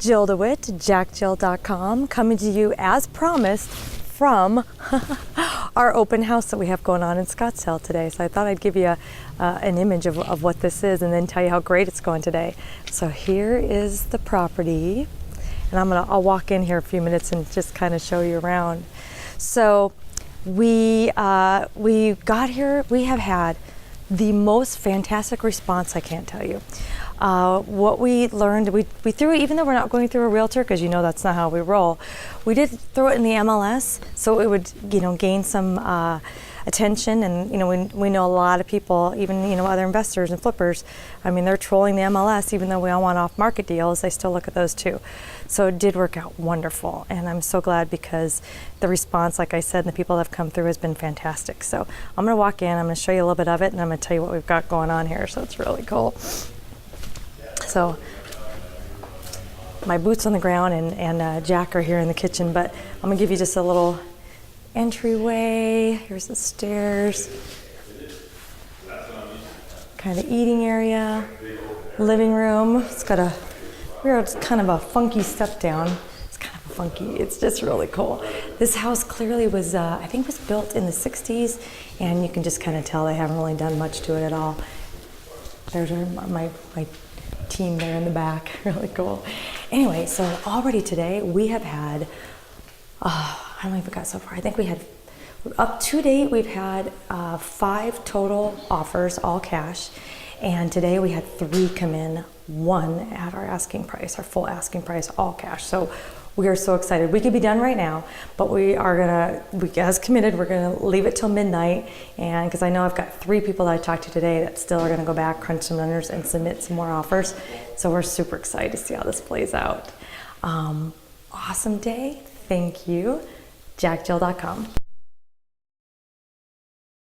Jill DeWitt, JackJill.com, coming to you as promised from our open house that we have going on in Scottsdale today. So I thought I'd give you an image of what this is and then tell you how great it's going today. So here is the property, and I'll walk in here a few minutes and just kind of show you around. So we got here, we have had the most fantastic response, I can't tell you. What we learned, we threw it, even though we're not going through a realtor, because you know that's not how we roll, we did throw it in the MLS so it would, gain some attention. And we know a lot of people, even other investors and flippers, I mean, they're trolling the MLS. Even though we all want off-market deals, they still look at those too. So it did work out wonderful, and I'm so glad because the response, like I said, and the people that have come through has been fantastic. So I'm gonna walk in, I'm gonna show you a little bit of it, and I'm gonna tell you what we've got going on here. So it's really cool. So my boots on the ground and Jack are here in the kitchen, but I'm gonna give you just a little entryway. Here's the stairs, kind of eating area, living room. It's got it's kind of a funky step down. It's kind of funky. It's just really cool. This house clearly was, I think, was built in the 60s, and you can just kind of tell they haven't really done much to it at all. There's my team there in the back. Really cool. Anyway, so already today we have had, I don't know if we got so far. I think we had, up to date, we've had 5 total offers, all cash. And today we had 3 come in, 1 at our asking price, our full asking price, all cash. So we are so excited. We could be done right now, but as committed, we're gonna leave it till midnight. And because I know I've got 3 people that I talked to today that still are gonna go back, crunch some numbers, and submit some more offers. So we're super excited to see how this plays out. Awesome day. Thank you. JackJill.com.